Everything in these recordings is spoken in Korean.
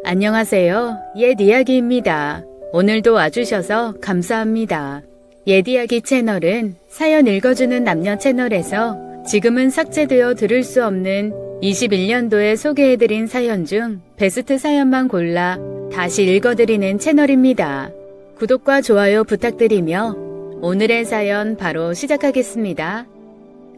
안녕하세요. 옛 이야기입니다. 오늘도 와주셔서 감사합니다. 옛 이야기 채널은 사연 읽어주는 남녀 채널에서 지금은 삭제되어 들을 수 없는 21년도에 소개해드린 사연 중 베스트 사연만 골라 다시 읽어드리는 채널입니다. 구독과 좋아요 부탁드리며 오늘의 사연 바로 시작하겠습니다.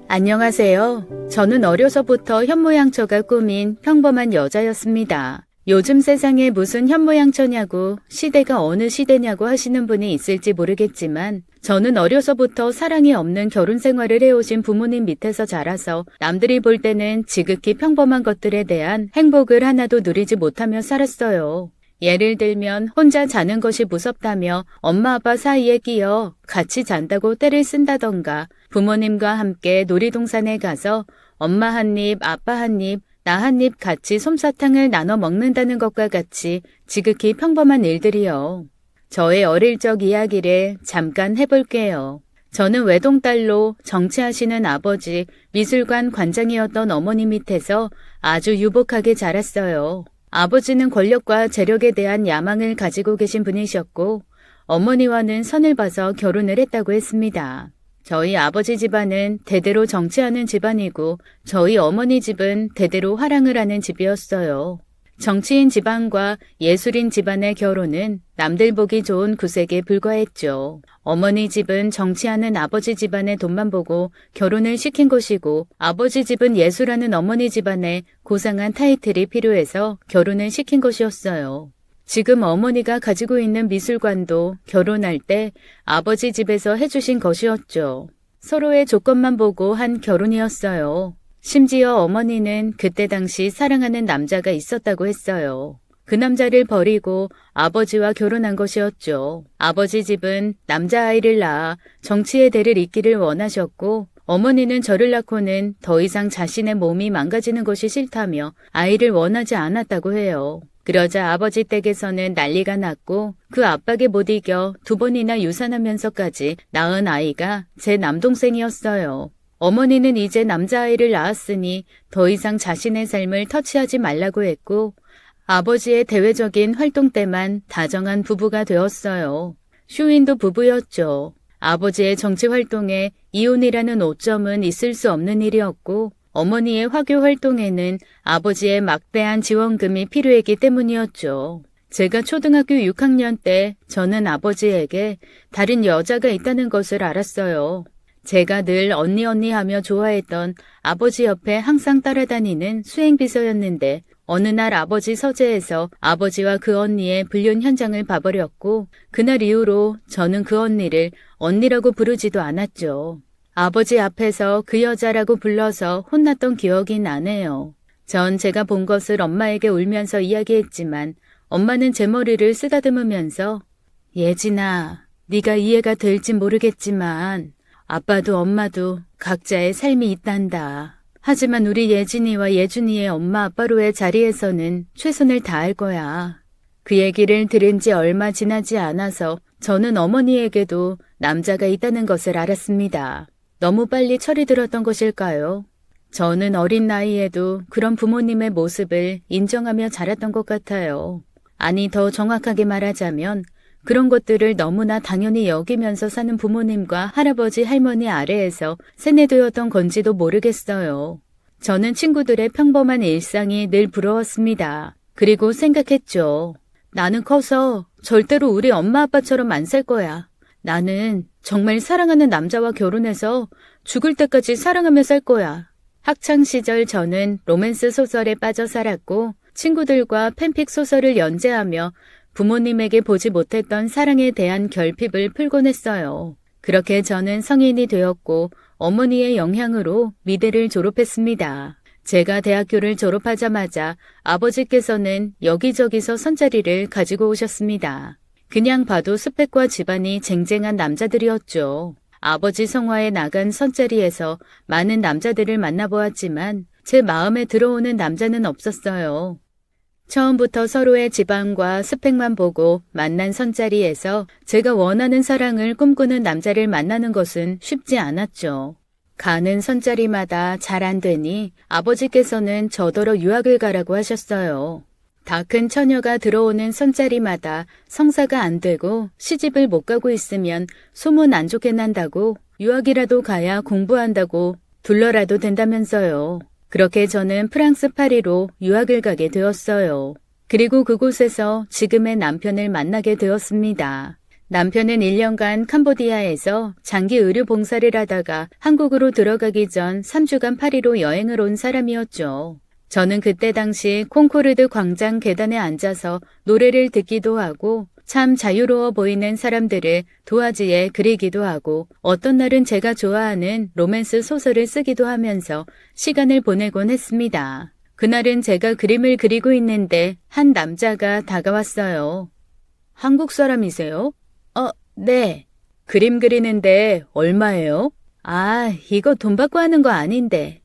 안녕하세요. 저는 어려서부터 현모양처가 꿈인 평범한 여자였습니다. 요즘 세상에 무슨 현모양처냐고 시대가 어느 시대냐고 하시는 분이 있을지 모르겠지만 저는 어려서부터 사랑이 없는 결혼 생활을 해오신 부모님 밑에서 자라서 남들이 볼 때는 지극히 평범한 것들에 대한 행복을 하나도 누리지 못하며 살았어요. 예를 들면 혼자 자는 것이 무섭다며 엄마 아빠 사이에 끼어 같이 잔다고 떼를 쓴다던가 부모님과 함께 놀이동산에 가서 엄마 한 입, 아빠 한 입, 나 한 입 같이 솜사탕을 나눠 먹는다는 것과 같이 지극히 평범한 일들이요. 저의 어릴 적 이야기를 잠깐 해볼게요. 저는 외동딸로 정치하시는 아버지, 미술관 관장이었던 어머니 밑에서 아주 유복하게 자랐어요. 아버지는 권력과 재력에 대한 야망을 가지고 계신 분이셨고 어머니와는 선을 봐서 결혼을 했다고 했습니다. 저희 아버지 집안은 대대로 정치하는 집안이고 저희 어머니 집은 대대로 화랑을 하는 집이었어요. 정치인 집안과 예술인 집안의 결혼은 남들 보기 좋은 구색에 불과했죠. 어머니 집은 정치하는 아버지 집안의 돈만 보고 결혼을 시킨 것이고 아버지 집은 예술하는 어머니 집안에 고상한 타이틀이 필요해서 결혼을 시킨 것이었어요. 지금 어머니가 가지고 있는 미술관도 결혼할 때 아버지 집에서 해주신 것이었죠. 서로의 조건만 보고 한 결혼이었어요. 심지어 어머니는 그때 당시 사랑하는 남자가 있었다고 했어요. 그 남자를 버리고 아버지와 결혼한 것이었죠. 아버지 집은 남자아이를 낳아 정치의 대를 잇기를 원하셨고 어머니는 저를 낳고는 더 이상 자신의 몸이 망가지는 것이 싫다며 아이를 원하지 않았다고 해요. 그러자 아버지 댁에서는 난리가 났고 그 압박에 못 이겨 2번이나 유산하면서까지 낳은 아이가 제 남동생이었어요. 어머니는 이제 남자아이를 낳았으니 더 이상 자신의 삶을 터치하지 말라고 했고 아버지의 대외적인 활동 때만 다정한 부부가 되었어요. 쇼윈도 부부였죠. 아버지의 정치 활동에 이혼이라는 오점은 있을 수 없는 일이었고 어머니의 화교 활동에는 아버지의 막대한 지원금이 필요했기 때문이었죠. 제가 초등학교 6학년 때 저는 아버지에게 다른 여자가 있다는 것을 알았어요. 제가 늘 언니 하며 좋아했던 아버지 옆에 항상 따라다니는 수행비서였는데 어느 날 아버지 서재에서 아버지와 그 언니의 불륜 현장을 봐버렸고 그날 이후로 저는 그 언니를 언니라고 부르지도 않았죠. 아버지 앞에서 그 여자라고 불러서 혼났던 기억이 나네요. 전 제가 본 것을 엄마에게 울면서 이야기했지만 엄마는 제 머리를 쓰다듬으면서 예진아, 네가 이해가 될지 모르겠지만 아빠도 엄마도 각자의 삶이 있단다. 하지만 우리 예진이와 예준이의 엄마 아빠로의 자리에서는 최선을 다할 거야. 그 얘기를 들은 지 얼마 지나지 않아서 저는 어머니에게도 남자가 있다는 것을 알았습니다. 너무 빨리 철이 들었던 것일까요? 저는 어린 나이에도 그런 부모님의 모습을 인정하며 자랐던 것 같아요. 아니, 더 정확하게 말하자면 그런 것들을 너무나 당연히 여기면서 사는 부모님과 할아버지, 할머니 아래에서 세뇌되었던 건지도 모르겠어요. 저는 친구들의 평범한 일상이 늘 부러웠습니다. 그리고 생각했죠. 나는 커서 절대로 우리 엄마 아빠처럼 안 살 거야. 나는 정말 사랑하는 남자와 결혼해서 죽을 때까지 사랑하며 살 거야. 학창시절 저는 로맨스 소설에 빠져 살았고 친구들과 팬픽 소설을 연재하며 부모님에게 보지 못했던 사랑에 대한 결핍을 풀곤 했어요. 그렇게 저는 성인이 되었고 어머니의 영향으로 미대를 졸업했습니다. 제가 대학교를 졸업하자마자 아버지께서는 여기저기서 선자리를 가지고 오셨습니다. 그냥 봐도 스펙과 집안이 쟁쟁한 남자들이었죠. 아버지 성화에 나간 선자리에서 많은 남자들을 만나보았지만 제 마음에 들어오는 남자는 없었어요. 처음부터 서로의 집안과 스펙만 보고 만난 선자리에서 제가 원하는 사랑을 꿈꾸는 남자를 만나는 것은 쉽지 않았죠. 가는 선자리마다 잘 안 되니 아버지께서는 저더러 유학을 가라고 하셨어요. 다 큰 처녀가 들어오는 손자리마다 성사가 안 되고 시집을 못 가고 있으면 소문 안 좋게 난다고 유학이라도 가야 공부한다고 둘러라도 된다면서요. 그렇게 저는 프랑스 파리로 유학을 가게 되었어요. 그리고 그곳에서 지금의 남편을 만나게 되었습니다. 남편은 1년간 캄보디아에서 장기 의료 봉사를 하다가 한국으로 들어가기 전 3주간 파리로 여행을 온 사람이었죠. 저는 그때 당시 콩코르드 광장 계단에 앉아서 노래를 듣기도 하고 참 자유로워 보이는 사람들을 도화지에 그리기도 하고 어떤 날은 제가 좋아하는 로맨스 소설을 쓰기도 하면서 시간을 보내곤 했습니다. 그날은 제가 그림을 그리고 있는데 한 남자가 다가왔어요. 한국 사람이세요? 네. 그림 그리는데 얼마예요? 이거 돈 받고 하는 거 아닌데.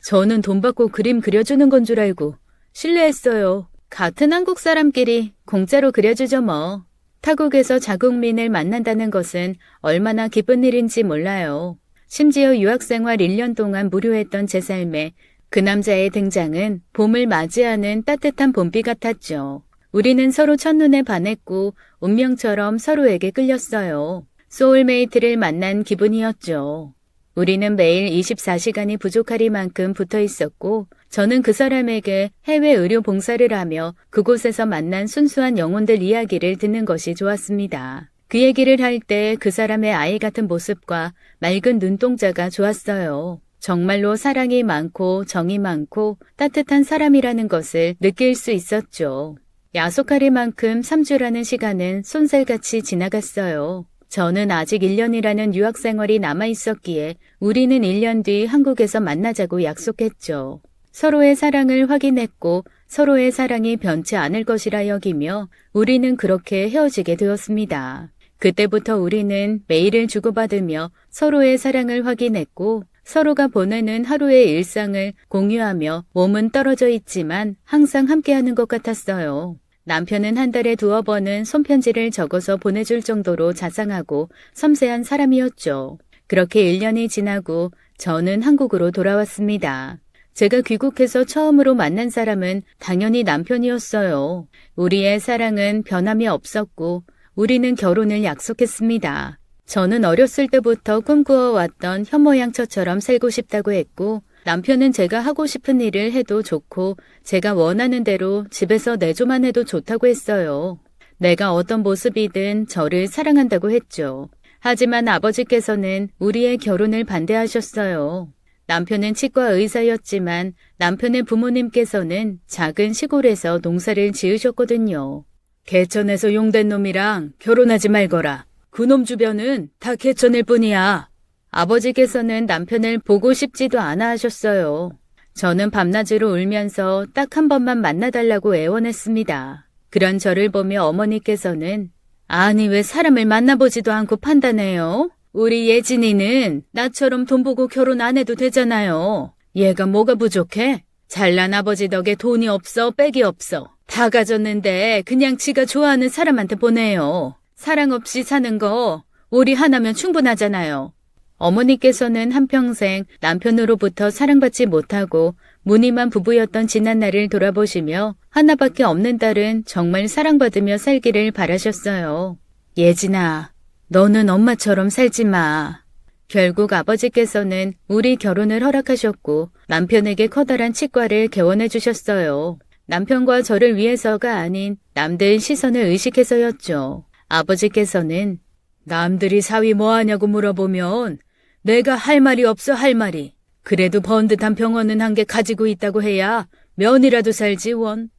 저는 돈 받고 그림 그려주는 건 줄 알고 실례했어요. 같은 한국 사람끼리 공짜로 그려주죠 뭐. 타국에서 자국민을 만난다는 것은 얼마나 기쁜 일인지 몰라요. 심지어 유학생활 1년 동안 무료했던 제 삶에 그 남자의 등장은 봄을 맞이하는 따뜻한 봄비 같았죠. 우리는 서로 첫눈에 반했고 운명처럼 서로에게 끌렸어요. 소울메이트를 만난 기분이었죠. 우리는 매일 24시간이 부족하리만큼 붙어 있었고 저는 그 사람에게 해외 의료 봉사를 하며 그곳에서 만난 순수한 영혼들 이야기를 듣는 것이 좋았습니다. 그 얘기를 할 때 그 사람의 아이 같은 모습과 맑은 눈동자가 좋았어요. 정말로 사랑이 많고 정이 많고 따뜻한 사람이라는 것을 느낄 수 있었죠. 야속하리만큼 3주라는 시간은 쏜살같이 지나갔어요. 저는 아직 1년이라는 유학 생활이 남아있었기에 우리는 1년 뒤 한국에서 만나자고 약속했죠. 서로의 사랑을 확인했고 서로의 사랑이 변치 않을 것이라 여기며 우리는 그렇게 헤어지게 되었습니다. 그때부터 우리는 메일을 주고받으며 서로의 사랑을 확인했고 서로가 보내는 하루의 일상을 공유하며 몸은 떨어져 있지만 항상 함께하는 것 같았어요. 남편은 한 달에 2번은 손편지를 적어서 보내줄 정도로 자상하고 섬세한 사람이었죠. 그렇게 1년이 지나고 저는 한국으로 돌아왔습니다. 제가 귀국해서 처음으로 만난 사람은 당연히 남편이었어요. 우리의 사랑은 변함이 없었고 우리는 결혼을 약속했습니다. 저는 어렸을 때부터 꿈꾸어왔던 현모양처처럼 살고 싶다고 했고 남편은 제가 하고 싶은 일을 해도 좋고 제가 원하는 대로 집에서 내조만 해도 좋다고 했어요. 내가 어떤 모습이든 저를 사랑한다고 했죠. 하지만 아버지께서는 우리의 결혼을 반대하셨어요. 남편은 치과 의사였지만 남편의 부모님께서는 작은 시골에서 농사를 지으셨거든요. 개천에서 용된 놈이랑 결혼하지 말거라. 그놈 주변은 다 개천일 뿐이야. 아버지께서는 남편을 보고 싶지도 않아 하셨어요. 저는 밤낮으로 울면서 딱 한 번만 만나달라고 애원했습니다. 그런 저를 보며 어머니께서는 아니 왜 사람을 만나보지도 않고 판단해요? 우리 예진이는 나처럼 돈 보고 결혼 안 해도 되잖아요. 얘가 뭐가 부족해? 잘난 아버지 덕에 돈이 없어 빽이 없어. 다 가졌는데 그냥 지가 좋아하는 사람한테 보내요. 사랑 없이 사는 거 우리 하나면 충분하잖아요. 어머니께서는 한평생 남편으로부터 사랑받지 못하고 무늬만 부부였던 지난 날을 돌아보시며 하나밖에 없는 딸은 정말 사랑받으며 살기를 바라셨어요. 예진아, 너는 엄마처럼 살지 마. 결국 아버지께서는 우리 결혼을 허락하셨고 남편에게 커다란 치과를 개원해 주셨어요. 남편과 저를 위해서가 아닌 남들 시선을 의식해서였죠. 아버지께서는 남들이 사위 뭐하냐고 물어보면 내가 할 말이 없어 할 말이. 그래도 번듯한 병원은 한 개 가지고 있다고 해야 면이라도 살지 원.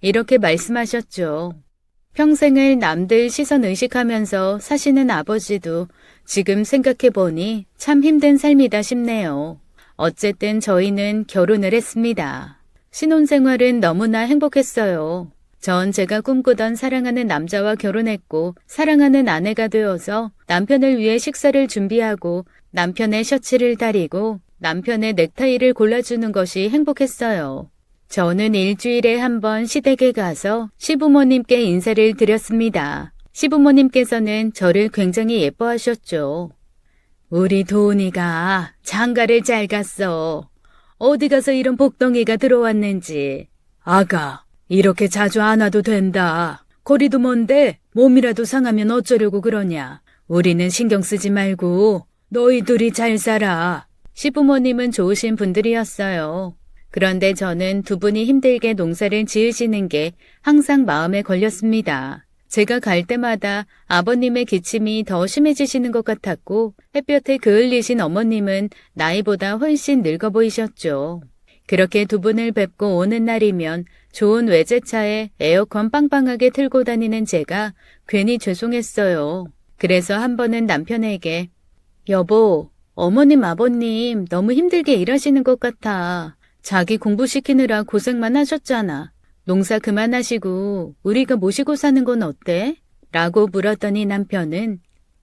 이렇게 말씀하셨죠. 평생을 남들 시선 의식하면서 사시는 아버지도 지금 생각해보니 참 힘든 삶이다 싶네요. 어쨌든 저희는 결혼을 했습니다. 신혼생활은 너무나 행복했어요. 전 제가 꿈꾸던 사랑하는 남자와 결혼했고 사랑하는 아내가 되어서 남편을 위해 식사를 준비하고 남편의 셔츠를 다리고 남편의 넥타이를 골라주는 것이 행복했어요. 저는 일주일에 한 번 시댁에 가서 시부모님께 인사를 드렸습니다. 시부모님께서는 저를 굉장히 예뻐하셨죠. 우리 도훈이가 장가를 잘 갔어. 어디 가서 이런 복덩이가 들어왔는지. 아가, 이렇게 자주 안 와도 된다. 거리도 먼데 몸이라도 상하면 어쩌려고 그러냐. 우리는 신경 쓰지 말고 너희들이 잘 살아. 시부모님은 좋으신 분들이었어요. 그런데 저는 두 분이 힘들게 농사를 지으시는 게 항상 마음에 걸렸습니다. 제가 갈 때마다 아버님의 기침이 더 심해지시는 것 같았고 햇볕에 그을리신 어머님은 나이보다 훨씬 늙어 보이셨죠. 그렇게 두 분을 뵙고 오는 날이면 좋은 외제차에 에어컨 빵빵하게 틀고 다니는 제가 괜히 죄송했어요. 그래서 한 번은 남편에게 여보, 어머님 아버님 너무 힘들게 일하시는 것 같아. 자기 공부시키느라 고생만 하셨잖아. 농사 그만하시고 우리가 모시고 사는 건 어때? 라고 물었더니 남편은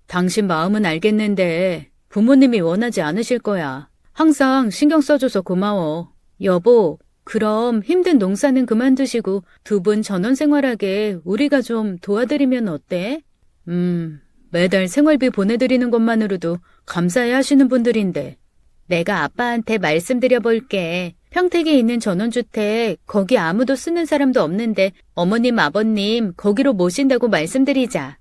당신 마음은 알겠는데 부모님이 원하지 않으실 거야. 항상 신경 써줘서 고마워. 여보, 그럼 힘든 농사는 그만두시고 두 분 전원생활하게 우리가 좀 도와드리면 어때? 매달 생활비 보내드리는 것만으로도 감사해 하시는 분들인데. 내가 아빠한테 말씀드려 볼게. 평택에 있는 전원주택, 거기 아무도 쓰는 사람도 없는데 어머님, 아버님 거기로 모신다고 말씀드리자.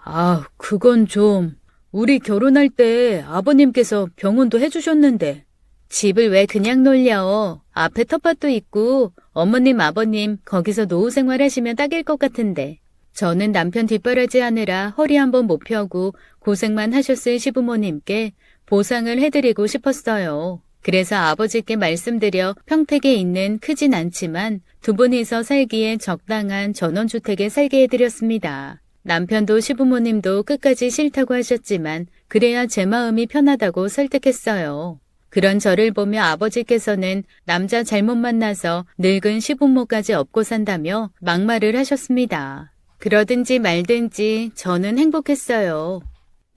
아, 그건 좀. 우리 결혼할 때 아버님께서 병원도 해주셨는데. 집을 왜 그냥 놀려. 앞에 텃밭도 있고 어머님, 아버님 거기서 노후 생활하시면 딱일 것 같은데. 저는 남편 뒷바라지 하느라 허리 한번 못 펴고 고생만 하셨을 시부모님께 보상을 해드리고 싶었어요. 그래서 아버지께 말씀드려 평택에 있는 크진 않지만 두 분이서 살기에 적당한 전원주택에 살게 해드렸습니다. 남편도 시부모님도 끝까지 싫다고 하셨지만 그래야 제 마음이 편하다고 설득했어요. 그런 저를 보며 아버지께서는 남자 잘못 만나서 늙은 시부모까지 업고 산다며 막말을 하셨습니다. 그러든지 말든지 저는 행복했어요.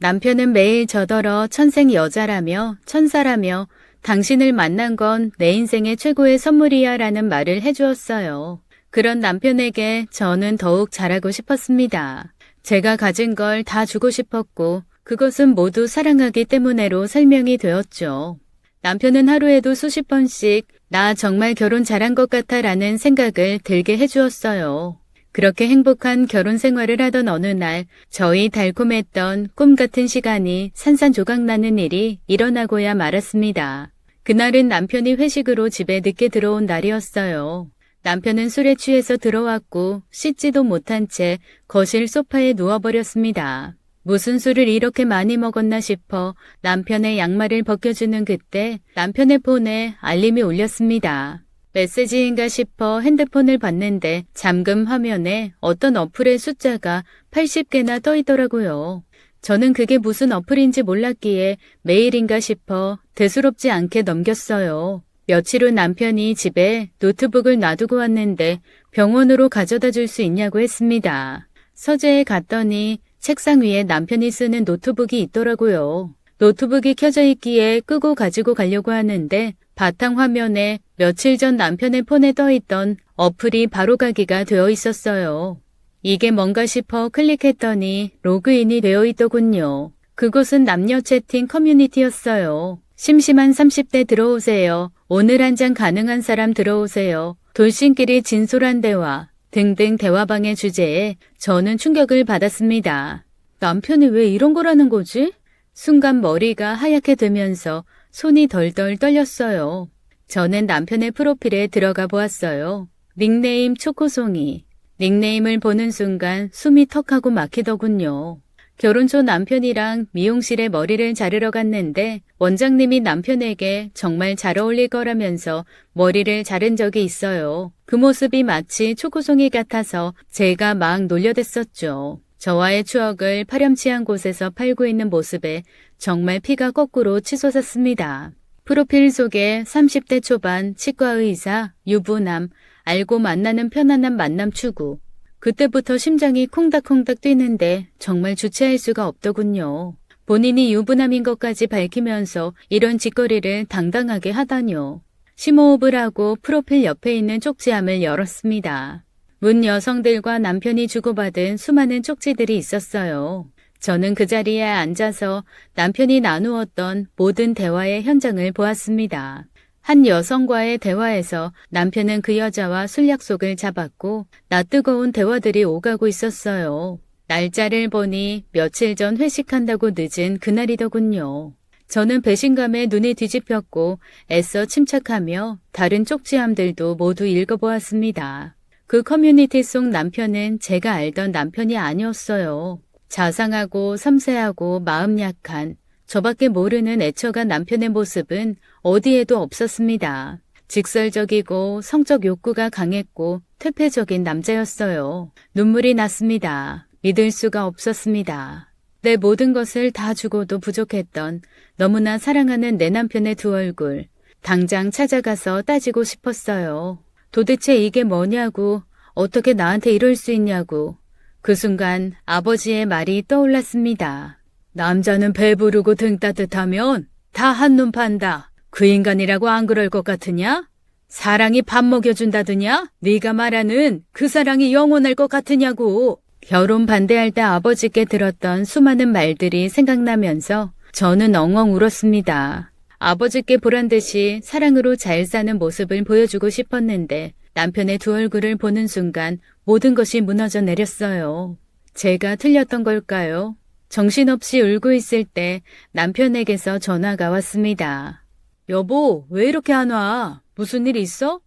남편은 매일 저더러 천생 여자라며 천사라며 당신을 만난 건 내 인생의 최고의 선물이야 라는 말을 해주었어요. 그런 남편에게 저는 더욱 잘하고 싶었습니다. 제가 가진 걸 다 주고 싶었고 그것은 모두 사랑하기 때문에로 설명이 되었죠. 남편은 하루에도 수십 번씩 나 정말 결혼 잘한 것 같아 라는 생각을 들게 해주었어요. 그렇게 행복한 결혼 생활을 하던 어느 날 저희 달콤했던 꿈 같은 시간이 산산조각 나는 일이 일어나고야 말았습니다. 그날은 남편이 회식으로 집에 늦게 들어온 날이었어요. 남편은 술에 취해서 들어왔고 씻지도 못한 채 거실 소파에 누워버렸습니다. 무슨 술을 이렇게 많이 먹었나 싶어 남편의 양말을 벗겨주는 그때 남편의 폰에 알림이 울렸습니다. 메시지인가 싶어 핸드폰을 봤는데 잠금 화면에 어떤 어플의 숫자가 80개나 떠 있더라고요. 저는 그게 무슨 어플인지 몰랐기에 메일인가 싶어 대수롭지 않게 넘겼어요. 며칠 후 남편이 집에 노트북을 놔두고 왔는데 병원으로 가져다 줄 수 있냐고 했습니다. 서재에 갔더니 책상 위에 남편이 쓰는 노트북이 있더라고요. 노트북이 켜져 있기에 끄고 가지고 가려고 하는데 바탕 화면에 며칠 전 남편의 폰에 떠있던 어플이 바로가기가 되어 있었어요. 이게 뭔가 싶어 클릭했더니 로그인이 되어 있더군요. 그곳은 남녀 채팅 커뮤니티였어요. 심심한 30대 들어오세요. 오늘 한 잔 가능한 사람 들어오세요. 돌싱끼리 진솔한 대화 등등 대화방의 주제에 저는 충격을 받았습니다. 남편이 왜 이런 거라는 거지? 순간 머리가 하얗게 되면서 손이 덜덜 떨렸어요. 저는 남편의 프로필에 들어가 보았어요. 닉네임 초코송이. 닉네임을 보는 순간 숨이 턱하고 막히더군요. 결혼 초 남편이랑 미용실에 머리를 자르러 갔는데 원장님이 남편에게 정말 잘 어울릴 거라면서 머리를 자른 적이 있어요. 그 모습이 마치 초코송이 같아서 제가 막 놀려댔었죠. 저와의 추억을 파렴치한 곳에서 팔고 있는 모습에 정말 피가 거꾸로 치솟았습니다. 프로필 속에 30대 초반 치과의사, 유부남, 알고 만나는 편안한 만남 추구. 그때부터 심장이 콩닥콩닥 뛰는데 정말 주체할 수가 없더군요. 본인이 유부남인 것까지 밝히면서 이런 짓거리를 당당하게 하다뇨. 심호흡을 하고 프로필 옆에 있는 쪽지함을 열었습니다. 문 여성들과 남편이 주고받은 수많은 쪽지들이 있었어요. 저는 그 자리에 앉아서 남편이 나누었던 모든 대화의 현장을 보았습니다. 한 여성과의 대화에서 남편은 그 여자와 술 약속을 잡았고 낯뜨거운 대화들이 오가고 있었어요. 날짜를 보니 며칠 전 회식한다고 늦은 그날이더군요. 저는 배신감에 눈이 뒤집혔고 애써 침착하며 다른 쪽지함들도 모두 읽어보았습니다. 그 커뮤니티 속 남편은 제가 알던 남편이 아니었어요. 자상하고 섬세하고 마음 약한 저밖에 모르는 애처간 남편의 모습은 어디에도 없었습니다. 직설적이고 성적 욕구가 강했고 퇴폐적인 남자였어요. 눈물이 났습니다. 믿을 수가 없었습니다. 내 모든 것을 다 주고도 부족했던 너무나 사랑하는 내 남편의 두 얼굴, 당장 찾아가서 따지고 싶었어요. 도대체 이게 뭐냐고, 어떻게 나한테 이럴 수 있냐고. 그 순간 아버지의 말이 떠올랐습니다. 남자는 배부르고 등 따뜻하면 다 한눈 판다. 그 인간이라고 안 그럴 것 같으냐? 사랑이 밥 먹여준다더냐? 네가 말하는 그 사랑이 영원할 것 같으냐고. 결혼 반대할 때 아버지께 들었던 수많은 말들이 생각나면서 저는 엉엉 울었습니다. 아버지께 보란듯이 사랑으로 잘 사는 모습을 보여주고 싶었는데 남편의 두 얼굴을 보는 순간 모든 것이 무너져 내렸어요. 제가 틀렸던 걸까요? 정신없이 울고 있을 때 남편에게서 전화가 왔습니다. 여보, 왜 이렇게 안 와? 무슨 일 있어?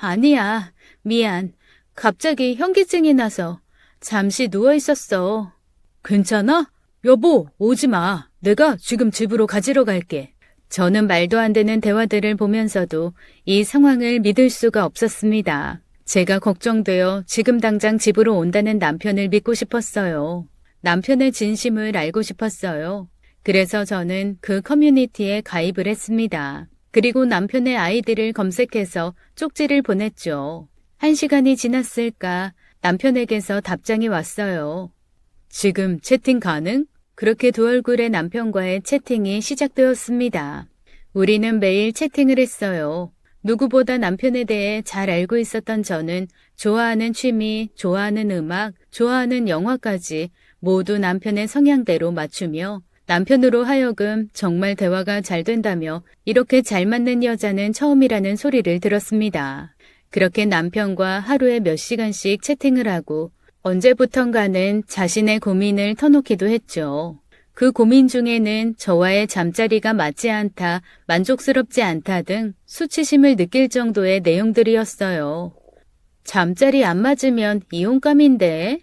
아니야. 미안. 갑자기 현기증이 나서 잠시 누워 있었어. 괜찮아? 여보, 오지 마. 내가 지금 집으로 가지러 갈게. 저는 말도 안 되는 대화들을 보면서도 이 상황을 믿을 수가 없었습니다. 제가 걱정되어 지금 당장 집으로 온다는 남편을 믿고 싶었어요. 남편의 진심을 알고 싶었어요. 그래서 저는 그 커뮤니티에 가입을 했습니다. 그리고 남편의 아이디를 검색해서 쪽지를 보냈죠. 1시간이 지났을까 남편에게서 답장이 왔어요. 지금 채팅 가능? 그렇게 두 얼굴의 남편과의 채팅이 시작되었습니다. 우리는 매일 채팅을 했어요. 누구보다 남편에 대해 잘 알고 있었던 저는 좋아하는 취미, 좋아하는 음악, 좋아하는 영화까지 모두 남편의 성향대로 맞추며 남편으로 하여금 정말 대화가 잘 된다며 이렇게 잘 맞는 여자는 처음이라는 소리를 들었습니다. 그렇게 남편과 하루에 몇 시간씩 채팅을 하고 언제부턴가는 자신의 고민을 터놓기도 했죠. 그 고민 중에는 저와의 잠자리가 맞지 않다, 만족스럽지 않다 등 수치심을 느낄 정도의 내용들이었어요. 잠자리 안 맞으면 이혼감인데?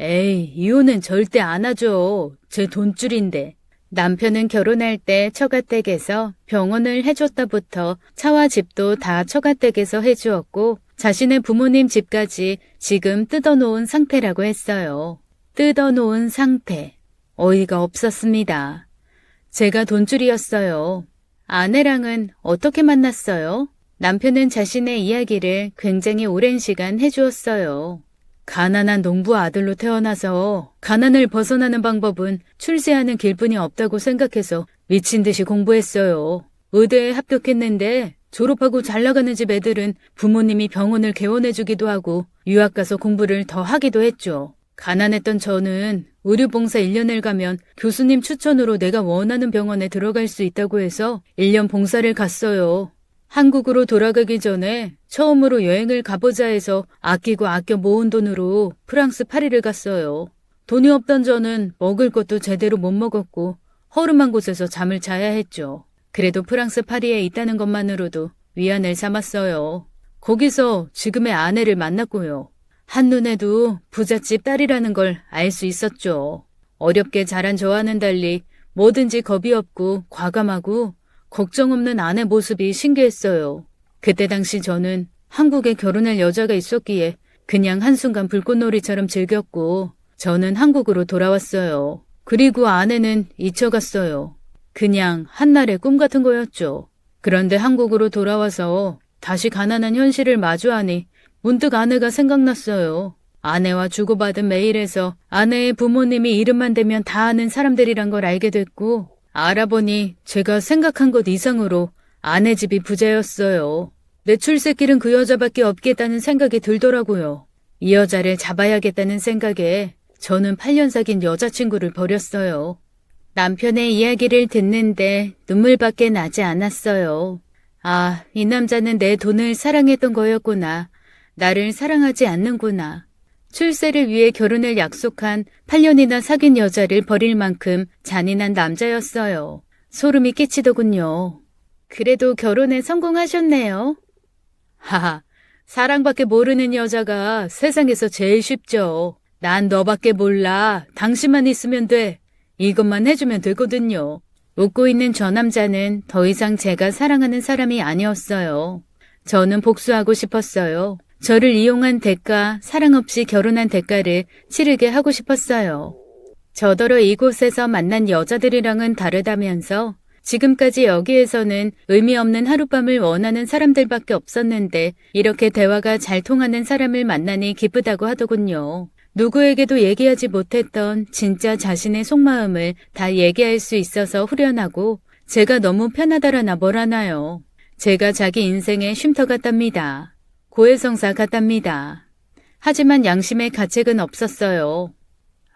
에이, 이혼은 절대 안 하죠. 제 돈줄인데. 남편은 결혼할 때 처가댁에서 병원을 해줬다부터 차와 집도 다 처가댁에서 해주었고 자신의 부모님 집까지 지금 뜯어놓은 상태라고 했어요. 뜯어놓은 상태. 어이가 없었습니다. 제가 돈줄이었어요. 아내랑은 어떻게 만났어요? 남편은 자신의 이야기를 굉장히 오랜 시간 해주었어요. 가난한 농부 아들로 태어나서 가난을 벗어나는 방법은 출세하는 길뿐이 없다고 생각해서 미친 듯이 공부했어요. 의대에 합격했는데 졸업하고 잘 나가는 집 애들은 부모님이 병원을 개원해주기도 하고 유학 가서 공부를 더 하기도 했죠. 가난했던 저는 의료봉사 1년을 가면 교수님 추천으로 내가 원하는 병원에 들어갈 수 있다고 해서 1년 봉사를 갔어요. 한국으로 돌아가기 전에 처음으로 여행을 가보자 해서 아끼고 아껴 모은 돈으로 프랑스 파리를 갔어요. 돈이 없던 저는 먹을 것도 제대로 못 먹었고 허름한 곳에서 잠을 자야 했죠. 그래도 프랑스 파리에 있다는 것만으로도 위안을 삼았어요. 거기서 지금의 아내를 만났고요. 한눈에도 부잣집 딸이라는 걸 알 수 있었죠. 어렵게 자란 저와는 달리 뭐든지 겁이 없고 과감하고 걱정 없는 아내 모습이 신기했어요. 그때 당시 저는 한국에 결혼할 여자가 있었기에 그냥 한순간 불꽃놀이처럼 즐겼고 저는 한국으로 돌아왔어요. 그리고 아내는 잊혀갔어요. 그냥 한날의 꿈 같은 거였죠. 그런데 한국으로 돌아와서 다시 가난한 현실을 마주하니 문득 아내가 생각났어요. 아내와 주고받은 메일에서 아내의 부모님이 이름만 대면 다 아는 사람들이란 걸 알게 됐고 알아보니 제가 생각한 것 이상으로 아내 집이 부자였어요. 내 출세길은 그 여자밖에 없겠다는 생각이 들더라고요. 이 여자를 잡아야겠다는 생각에 저는 8년 사귄 여자친구를 버렸어요. 남편의 이야기를 듣는데 눈물밖에 나지 않았어요. 아, 이 남자는 내 돈을 사랑했던 거였구나. 나를 사랑하지 않는구나. 출세를 위해 결혼을 약속한 8년이나 사귄 여자를 버릴 만큼 잔인한 남자였어요. 소름이 끼치더군요. 그래도 결혼에 성공하셨네요. 하하, 사랑밖에 모르는 여자가 세상에서 제일 쉽죠. 난 너밖에 몰라. 당신만 있으면 돼. 이것만 해주면 되거든요. 웃고 있는 저 남자는 더 이상 제가 사랑하는 사람이 아니었어요. 저는 복수하고 싶었어요. 저를 이용한 대가, 사랑 없이 결혼한 대가를 치르게 하고 싶었어요. 저더러 이곳에서 만난 여자들이랑은 다르다면서 지금까지 여기에서는 의미 없는 하룻밤을 원하는 사람들밖에 없었는데 이렇게 대화가 잘 통하는 사람을 만나니 기쁘다고 하더군요. 누구에게도 얘기하지 못했던 진짜 자신의 속마음을 다 얘기할 수 있어서 후련하고 제가 너무 편하다라나 뭐라나요. 제가 자기 인생의 쉼터 같답니다. 고해성사 같답니다. 하지만 양심의 가책은 없었어요.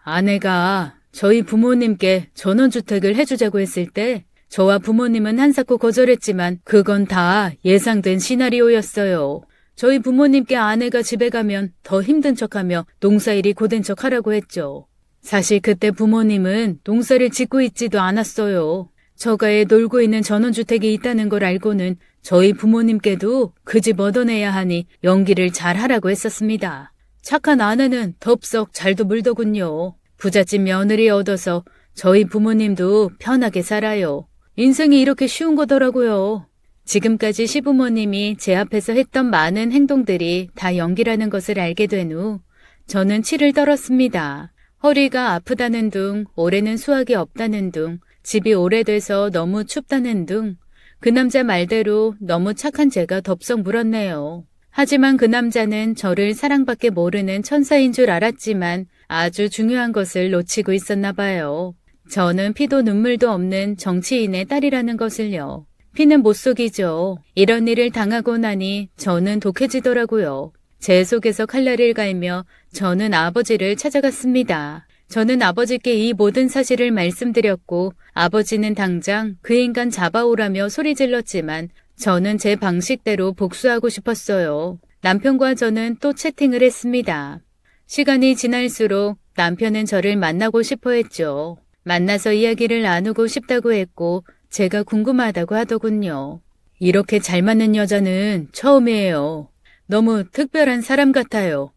아내가 저희 부모님께 전원주택을 해주자고 했을 때 저와 부모님은 한사코 거절했지만 그건 다 예상된 시나리오였어요. 저희 부모님께 아내가 집에 가면 더 힘든 척하며 농사일이 고된 척하라고 했죠. 사실 그때 부모님은 농사를 짓고 있지도 않았어요. 저가에 놀고 있는 전원주택이 있다는 걸 알고는 저희 부모님께도 그 집 얻어내야 하니 연기를 잘 하라고 했었습니다. 착한 아내는 덥석 잘도 물더군요. 부잣집 며느리 얻어서 저희 부모님도 편하게 살아요. 인생이 이렇게 쉬운 거더라고요. 지금까지 시부모님이 제 앞에서 했던 많은 행동들이 다 연기라는 것을 알게 된 후 저는 치를 떨었습니다. 허리가 아프다는 둥, 올해는 수확이 없다는 둥, 집이 오래돼서 너무 춥다는 둥, 그 남자 말대로 너무 착한 제가 덥석 물었네요. 하지만 그 남자는 저를 사랑밖에 모르는 천사인 줄 알았지만 아주 중요한 것을 놓치고 있었나 봐요. 저는 피도 눈물도 없는 정치인의 딸이라는 것을요. 피는 못 속이죠. 이런 일을 당하고 나니 저는 독해지더라고요. 제 속에서 칼날을 갈며 저는 아버지를 찾아갔습니다. 저는 아버지께 이 모든 사실을 말씀드렸고 아버지는 당장 그 인간 잡아오라며 소리질렀지만 저는 제 방식대로 복수하고 싶었어요. 남편과 저는 또 채팅을 했습니다. 시간이 지날수록 남편은 저를 만나고 싶어 했죠. 만나서 이야기를 나누고 싶다고 했고 제가 궁금하다고 하더군요. 이렇게 잘 맞는 여자는 처음이에요. 너무 특별한 사람 같아요.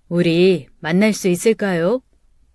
우리 만날 수 있을까요?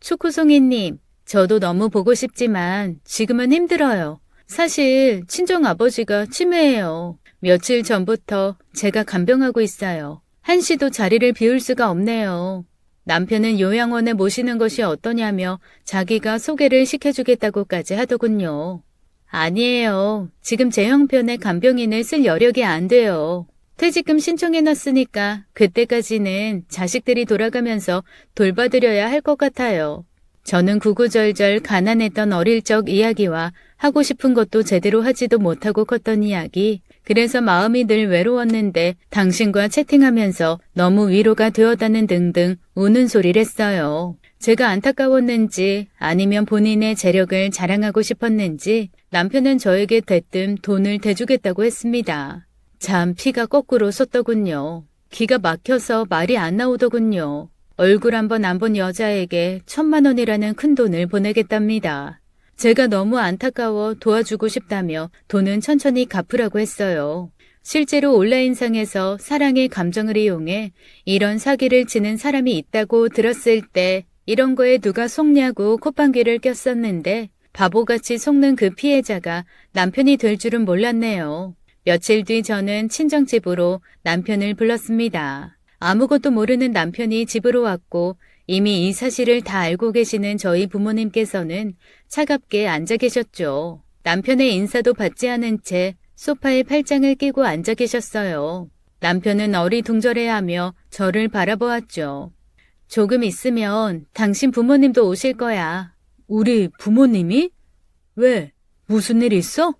초코송이님, 저도 너무 보고 싶지만 지금은 힘들어요. 사실 친정아버지가 치매예요. 며칠 전부터 제가 간병하고 있어요. 한시도 자리를 비울 수가 없네요. 남편은 요양원에 모시는 것이 어떠냐며 자기가 소개를 시켜주겠다고까지 하더군요. 아니에요. 지금 제 형편에 간병인을 쓸 여력이 안 돼요. 퇴직금 신청해놨으니까 그때까지는 자식들이 돌아가면서 돌봐드려야 할 것 같아요. 저는 구구절절 가난했던 어릴 적 이야기와 하고 싶은 것도 제대로 하지도 못하고 컸던 이야기, 그래서 마음이 늘 외로웠는데 당신과 채팅하면서 너무 위로가 되었다는 등등 우는 소리를 했어요. 제가 안타까웠는지 아니면 본인의 재력을 자랑하고 싶었는지 남편은 저에게 대뜸 돈을 대주겠다고 했습니다. 참 피가 거꾸로 솟더군요. 기가 막혀서 말이 안 나오더군요. 얼굴 한번 안 본 여자에게 1,000만 원이라는 큰 돈을 보내겠답니다. 제가 너무 안타까워 도와주고 싶다며 돈은 천천히 갚으라고 했어요. 실제로 온라인상에서 사랑의 감정을 이용해 이런 사기를 치는 사람이 있다고 들었을 때 이런 거에 누가 속냐고 콧방귀를 꼈었는데 바보같이 속는 그 피해자가 남편이 될 줄은 몰랐네요. 며칠 뒤 저는 친정집으로 남편을 불렀습니다. 아무것도 모르는 남편이 집으로 왔고 이미 이 사실을 다 알고 계시는 저희 부모님께서는 차갑게 앉아 계셨죠. 남편의 인사도 받지 않은 채 소파에 팔짱을 끼고 앉아 계셨어요. 남편은 어리둥절해하며 저를 바라보았죠. 조금 있으면 당신 부모님도 오실 거야. 우리 부모님이? 왜? 무슨 일 있어?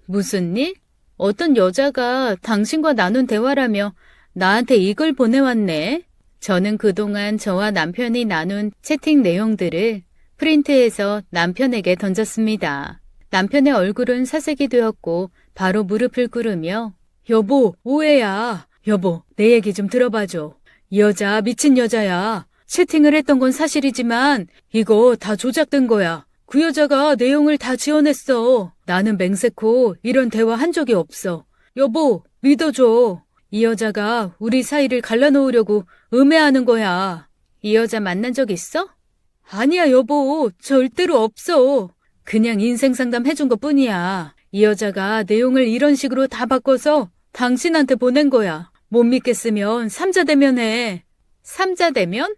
무슨 일? 어떤 여자가 당신과 나눈 대화라며 나한테 이걸 보내왔네. 저는 그동안 저와 남편이 나눈 채팅 내용들을 프린트해서 남편에게 던졌습니다. 남편의 얼굴은 사색이 되었고 바로 무릎을 꿇으며 여보, 오해야. 여보, 내 얘기 좀 들어봐줘. 이 여자 미친 여자야. 채팅을 했던 건 사실이지만 이거 다 조작된 거야. 그 여자가 내용을 다 지어냈어. 나는 맹세코 이런 대화 한 적이 없어. 여보, 믿어줘. 이 여자가 우리 사이를 갈라놓으려고 음해하는 거야. 이 여자 만난 적 있어? 아니야, 여보. 절대로 없어. 그냥 인생 상담 해준 것뿐이야. 이 여자가 내용을 이런 식으로 다 바꿔서 당신한테 보낸 거야. 못 믿겠으면 삼자 대면해. 삼자 대면?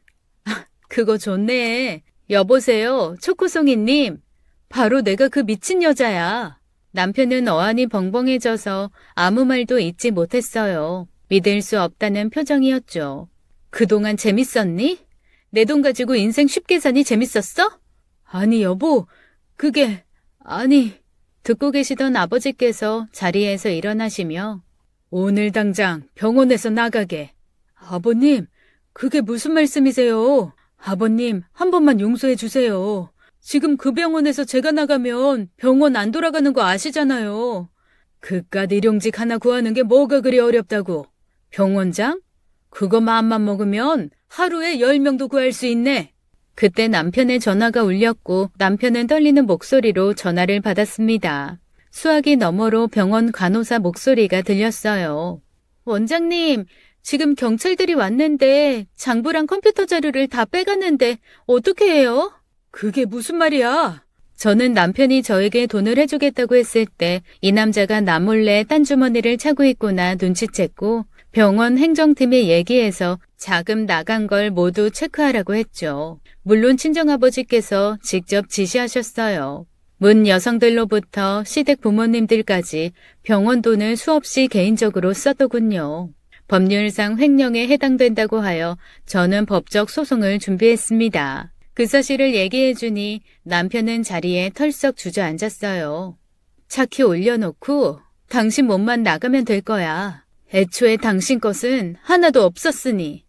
그거 좋네. 여보세요, 초코송이님. 바로 내가 그 미친 여자야. 남편은 어안이 벙벙해져서 아무 말도 잊지 못했어요. 믿을 수 없다는 표정이었죠. 그동안 재밌었니? 내 돈 가지고 인생 쉽게 사니 재밌었어? 아니, 여보, 아니. 듣고 계시던 아버지께서 자리에서 일어나시며 오늘 당장 병원에서 나가게. 아버님, 그게 무슨 말씀이세요? 아버님, 한 번만 용서해 주세요. 지금 그 병원에서 제가 나가면 병원 안 돌아가는 거 아시잖아요. 그깟 일용직 하나 구하는 게 뭐가 그리 어렵다고. 병원장? 그거 마음만 먹으면 하루에 10명도 구할 수 있네. 그때 남편의 전화가 울렸고 남편은 떨리는 목소리로 전화를 받았습니다. 수화기 너머로 병원 간호사 목소리가 들렸어요. 원장님, 지금 경찰들이 왔는데 장부랑 컴퓨터 자료를 다 빼갔는데 어떻게 해요? 그게 무슨 말이야? 저는 남편이 저에게 돈을 해주겠다고 했을 때 이 남자가 나 몰래 딴 주머니를 차고 있구나 눈치챘고 병원 행정팀에 얘기해서 자금 나간 걸 모두 체크하라고 했죠. 물론 친정아버지께서 직접 지시하셨어요. 문 여성들로부터 시댁 부모님들까지 병원 돈을 수없이 개인적으로 썼더군요. 법률상 횡령에 해당된다고 하여 저는 법적 소송을 준비했습니다. 그 사실을 얘기해주니 남편은 자리에 털썩 주저앉았어요. 차키 올려놓고 당신 몸만 나가면 될 거야. 애초에 당신 것은 하나도 없었으니.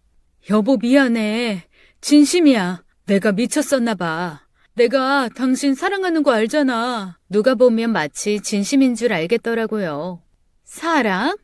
여보, 미안해. 진심이야. 내가 미쳤었나 봐. 내가 당신 사랑하는 거 알잖아. 누가 보면 마치 진심인 줄 알겠더라고요. 사랑?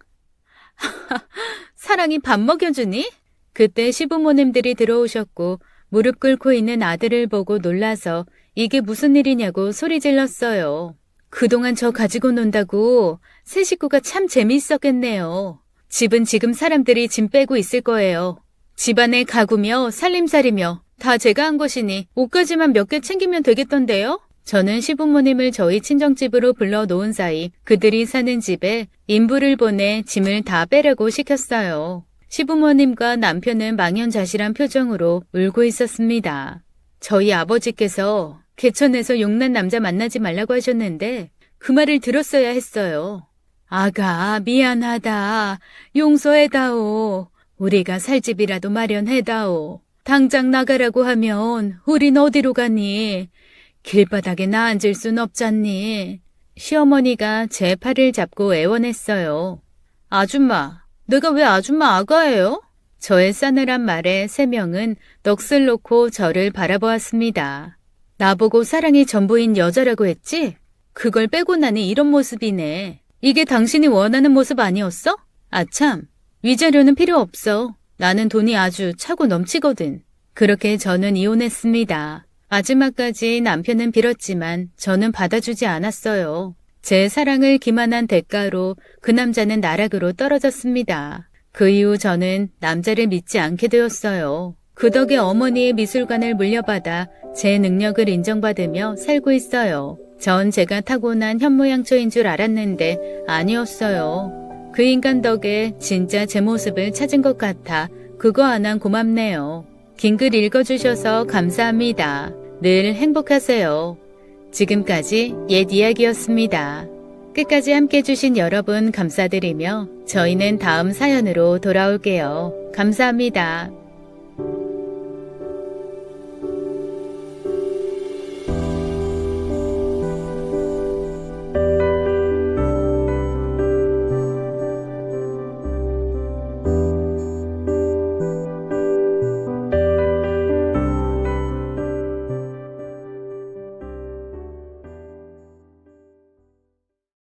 사랑이 밥 먹여주니? 그때 시부모님들이 들어오셨고 무릎 꿇고 있는 아들을 보고 놀라서 이게 무슨 일이냐고 소리 질렀어요. 그동안 저 가지고 논다고 새 식구가 참 재미있었겠네요. 집은 지금 사람들이 짐 빼고 있을 거예요. 집안의 가구며 살림살이며 다 제가 한 것이니 옷까지만 몇 개 챙기면 되겠던데요? 저는 시부모님을 저희 친정집으로 불러놓은 사이 그들이 사는 집에 인부를 보내 짐을 다 빼라고 시켰어요. 시부모님과 남편은 망연자실한 표정으로 울고 있었습니다. 저희 아버지께서 개천에서 용난 남자 만나지 말라고 하셨는데 그 말을 들었어야 했어요. 아가, 미안하다. 용서해다오. 우리가 살 집이라도 마련해다오. 당장 나가라고 하면 우린 어디로 가니? 길바닥에 나 앉을 순 없잖니. 시어머니가 제 팔을 잡고 애원했어요. 아줌마, 내가 왜 아줌마 아가예요? 저의 싸늘한 말에 세 명은 넋을 놓고 저를 바라보았습니다. 나보고 사랑이 전부인 여자라고 했지? 그걸 빼고 나니 이런 모습이네. 이게 당신이 원하는 모습 아니었어? 아참, 위자료는 필요 없어. 나는 돈이 아주 차고 넘치거든. 그렇게 저는 이혼했습니다. 마지막까지 남편은 빌었지만 저는 받아주지 않았어요. 제 사랑을 기만한 대가로 그 남자는 나락으로 떨어졌습니다. 그 이후 저는 남자를 믿지 않게 되었어요. 그 덕에 어머니의 미술관을 물려받아 제 능력을 인정받으며 살고 있어요. 전 제가 타고난 현모양처인 줄 알았는데 아니었어요. 그 인간 덕에 진짜 제 모습을 찾은 것 같아 그거 하나 고맙네요. 긴 글 읽어주셔서 감사합니다. 늘 행복하세요. 지금까지 옛 이야기였습니다. 끝까지 함께 해주신 여러분 감사드리며 저희는 다음 사연으로 돌아올게요. 감사합니다.